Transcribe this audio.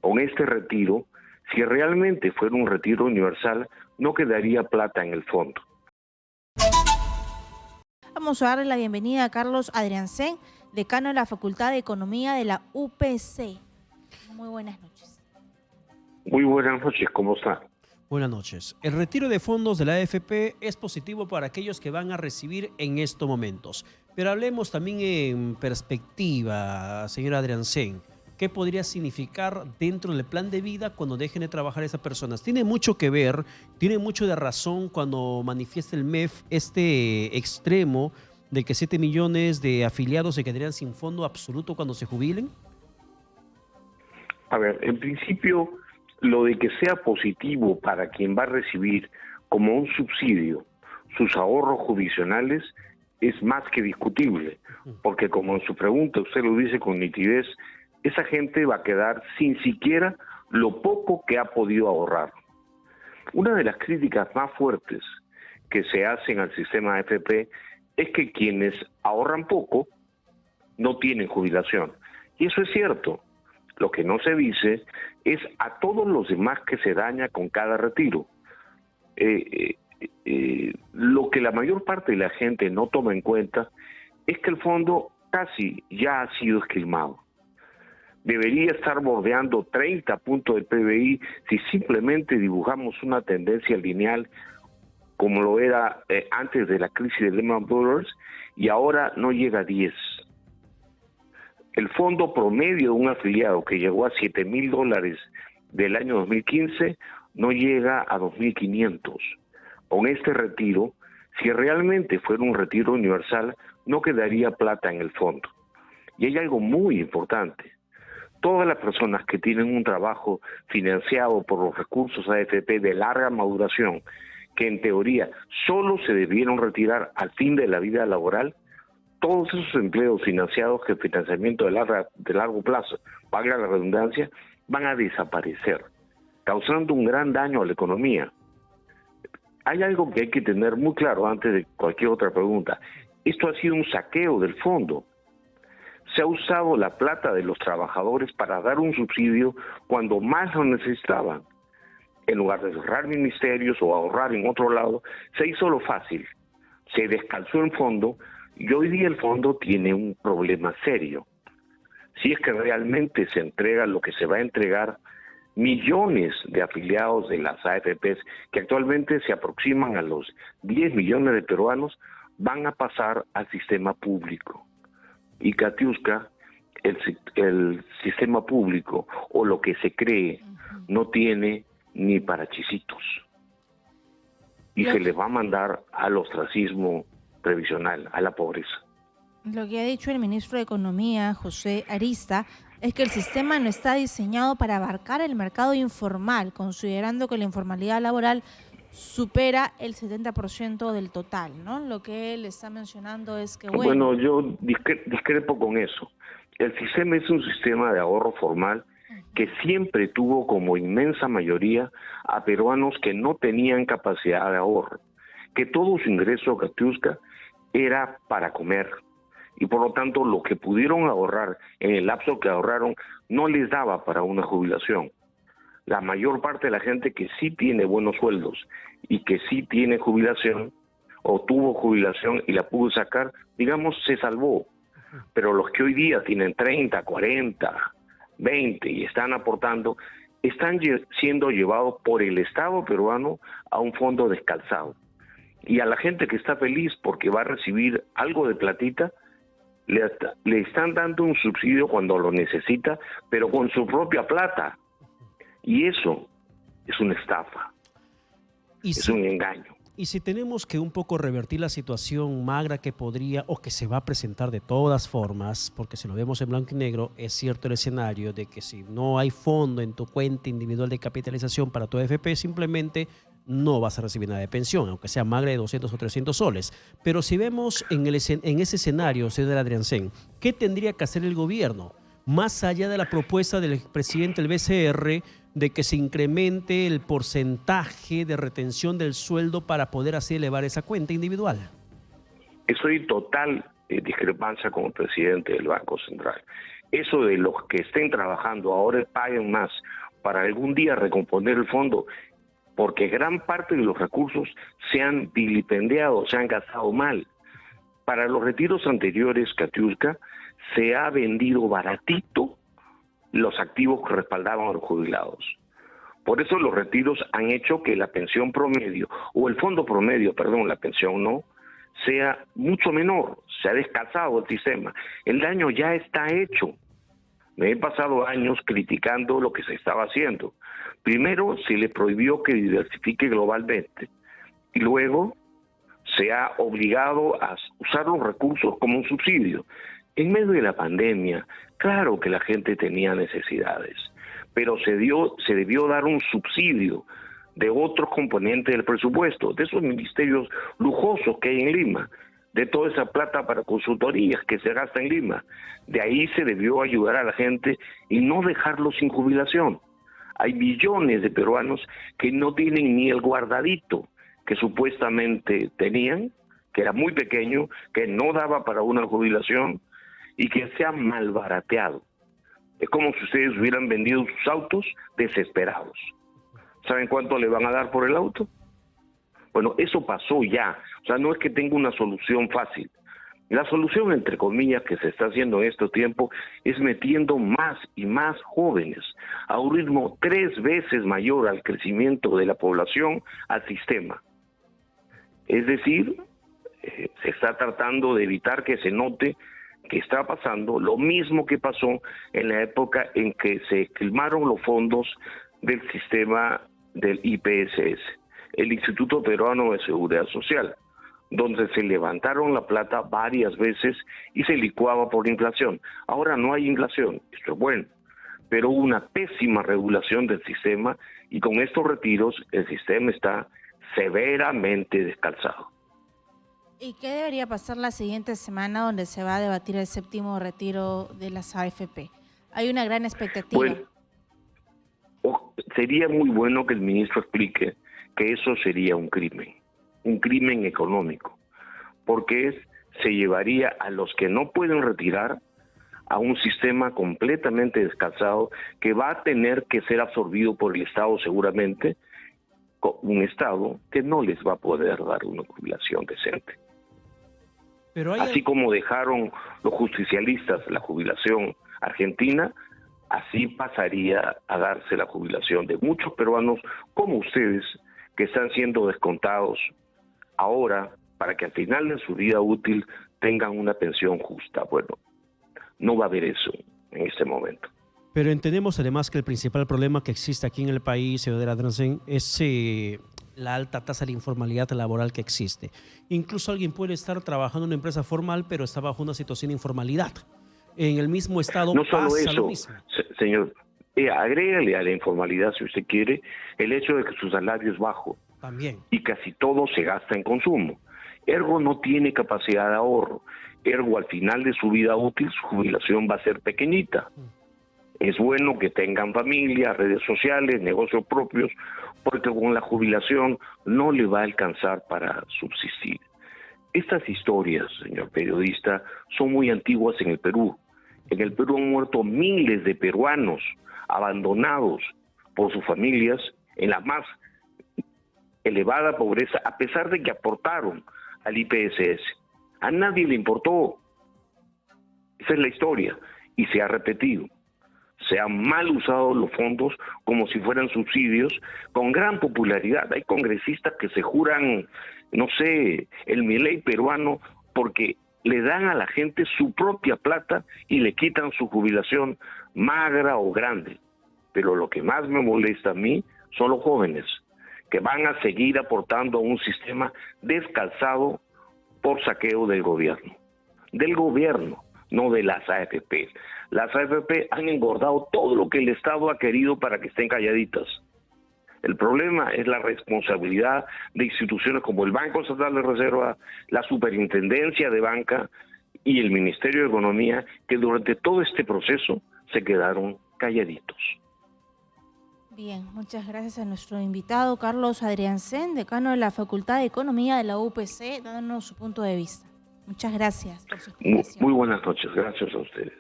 Con este retiro, si realmente fuera un retiro universal, no quedaría plata en el fondo. Vamos a darle la bienvenida a Carlos Adriancén, decano de la Facultad de Economía de la UPC. Muy buenas noches. Muy buenas noches, ¿cómo está? Buenas noches. El retiro de fondos de la AFP es positivo para aquellos que van a recibir en estos momentos. Pero hablemos también en perspectiva, señora Adriancén. ¿Qué podría significar dentro del plan de vida cuando dejen de trabajar esas personas? Tiene mucho que ver, tiene mucho de razón cuando manifiesta el MEF este extremo de que 7 millones de afiliados se quedarían sin fondo absoluto cuando se jubilen. A ver, en principio, lo de que sea positivo para quien va a recibir como un subsidio sus ahorros jubilacionales es más que discutible, porque como en su pregunta usted lo dice con nitidez, esa gente va a quedar sin siquiera lo poco que ha podido ahorrar. Una de las críticas más fuertes que se hacen al sistema AFP es que quienes ahorran poco no tienen jubilación. Y eso es cierto. Lo que no se dice es a todos los demás que se daña con cada retiro. Lo que la mayor parte de la gente no toma en cuenta es que el fondo casi ya ha sido esquilmado. Debería estar bordeando 30 puntos del PBI si simplemente dibujamos una tendencia lineal como lo era antes de la crisis de Lehman Brothers, y ahora no llega a 10. El fondo promedio de un afiliado que llegó a $7,000 del año 2015 no llega a 2.500. Con este retiro, si realmente fuera un retiro universal, no quedaría plata en el fondo. Y hay algo muy importante. Todas las personas que tienen un trabajo financiado por los recursos AFP de larga maduración, que en teoría solo se debieron retirar al fin de la vida laboral, todos esos empleos financiados que el financiamiento de largo plazo, valga la redundancia, van a desaparecer, causando un gran daño a la economía. Hay algo que hay que tener muy claro antes de cualquier otra pregunta. Esto ha sido un saqueo del fondo. Se ha usado la plata de los trabajadores para dar un subsidio cuando más lo necesitaban. En lugar de cerrar ministerios o ahorrar en otro lado, se hizo lo fácil. Se descalzó el fondo y hoy día el fondo tiene un problema serio. Si es que realmente se entrega lo que se va a entregar, millones de afiliados de las AFPs, que actualmente se aproximan a los 10 millones de peruanos, van a pasar al sistema público. Y Katiuska, el sistema público, o lo que se cree, no tiene ni para chisitos. Y se les va a mandar al ostracismo previsional, a la pobreza. Lo que ha dicho el ministro de Economía, José Arista, es que el sistema no está diseñado para abarcar el mercado informal, considerando que la informalidad laboral supera el 70% del total, ¿no? Lo que él está mencionando es que, Bueno, yo discrepo con eso. El sistema es un sistema de ahorro formal que siempre tuvo como inmensa mayoría a peruanos que no tenían capacidad de ahorro, que todo su ingreso, Katiuska, era para comer. Y por lo tanto, lo que pudieron ahorrar en el lapso que ahorraron no les daba para una jubilación. La mayor parte de la gente que sí tiene buenos sueldos y que sí tiene jubilación o tuvo jubilación y la pudo sacar, digamos, se salvó. Pero los que hoy día tienen 30, 40, 20 y están aportando, están siendo llevados por el Estado peruano a un fondo descalzado. Y a la gente que está feliz porque va a recibir algo de platita, le están dando un subsidio cuando lo necesita, pero con su propia plata. Y eso es una estafa, es un engaño. Y si tenemos que un poco revertir la situación magra que podría o que se va a presentar de todas formas, porque si lo vemos en blanco y negro, es cierto el escenario de que si no hay fondo en tu cuenta individual de capitalización para tu AFP, simplemente no vas a recibir nada de pensión, aunque sea magra de 200 o 300 soles. Pero si vemos en ese escenario, señor Adriancén, ¿qué tendría que hacer el gobierno? Más allá de la propuesta del presidente del BCR de que se incremente el porcentaje de retención del sueldo para poder así elevar esa cuenta individual. Estoy en total discrepancia con el presidente del Banco Central. eso de los que estén trabajando ahora paguen más para algún día recomponer el fondo, porque gran parte de los recursos se han vilipendiado, se han gastado mal. Para los retiros anteriores, Katiuska, se ha vendido baratito los activos que respaldaban a los jubilados. Por eso los retiros han hecho que la pensión promedio, o el fondo promedio, perdón, la pensión no, sea mucho menor. Se ha descalzado el sistema. El daño ya está hecho. Me he pasado años criticando lo que se estaba haciendo. Primero se le prohibió que diversifique globalmente y luego se ha obligado a usar los recursos como un subsidio. En medio de la pandemia, claro que la gente tenía necesidades, pero se debió dar un subsidio de otros componentes del presupuesto, de esos ministerios lujosos que hay en Lima, de toda esa plata para consultorías que se gasta en Lima. De ahí se debió ayudar a la gente y no dejarlos sin jubilación. Hay millones de peruanos que no tienen ni el guardadito que supuestamente tenían, que era muy pequeño, que no daba para una jubilación y que se han malbarateado. Es como si ustedes hubieran vendido sus autos desesperados. ¿Saben cuánto le van a dar por el auto? Bueno, eso pasó ya. O sea, no es que tenga una solución fácil. La solución, entre comillas, que se está haciendo en este tiempo es metiendo más y más jóvenes a un ritmo 3 veces mayor al crecimiento de la población al sistema. Es decir, se está tratando de evitar que se note que está pasando lo mismo que pasó en la época en que se esquilmaron los fondos del sistema del IPSS, el Instituto Peruano de Seguridad Social, donde se levantaron la plata varias veces y se licuaba por inflación. Ahora no hay inflación, esto es bueno, pero hubo una pésima regulación del sistema y con estos retiros el sistema está severamente descalzado. ¿Y qué debería pasar la siguiente semana donde se va a debatir el 7º retiro de las AFP? Hay una gran expectativa. Bueno, sería muy bueno que el ministro explique que eso sería un crimen económico, porque se llevaría a los que no pueden retirar a un sistema completamente descalzado que va a tener que ser absorbido por el Estado seguramente, un Estado que no les va a poder dar una jubilación decente. Pero así como dejaron los justicialistas la jubilación argentina, así pasaría a darse la jubilación de muchos peruanos como ustedes, que están siendo descontados ahora para que al final de su vida útil tengan una pensión justa. Bueno, no va a haber eso en este momento. Pero entendemos además que el principal problema que existe aquí en el país, señor de la Transen, es la alta tasa de informalidad laboral que existe. Incluso alguien puede estar trabajando en una empresa formal, pero está bajo una situación de informalidad. En el mismo estado no solo pasa eso, lo mismo. Señor, agrégale a la informalidad, si usted quiere, el hecho de que su salario es bajo. También. Y casi todo se gasta en consumo. Ergo no tiene capacidad de ahorro. Ergo al final de su vida útil, su jubilación va a ser pequeñita. Es bueno que tengan familia, redes sociales, negocios propios, porque con la jubilación no le va a alcanzar para subsistir. Estas historias, señor periodista, son muy antiguas en el Perú. En el Perú han muerto miles de peruanos abandonados por sus familias en la más elevada pobreza, a pesar de que aportaron al IPSS. A nadie le importó. Esa es la historia y se ha repetido. Se han mal usado los fondos como si fueran subsidios con gran popularidad. Hay congresistas que se juran, no sé, el Milei peruano porque le dan a la gente su propia plata y le quitan su jubilación magra o grande. Pero lo que más me molesta a mí son los jóvenes que van a seguir aportando a un sistema descalzado por saqueo del gobierno, no de las AFP. Las AFP han engordado todo lo que el Estado ha querido para que estén calladitas. El problema es la responsabilidad de instituciones como el Banco Central de Reserva, la Superintendencia de Banca y el Ministerio de Economía, que durante todo este proceso se quedaron calladitos. Bien, muchas gracias a nuestro invitado Carlos Adriancén, decano de la Facultad de Economía de la UPC, dándonos su punto de vista. Muchas gracias por su explicación. Muy buenas noches, gracias a ustedes.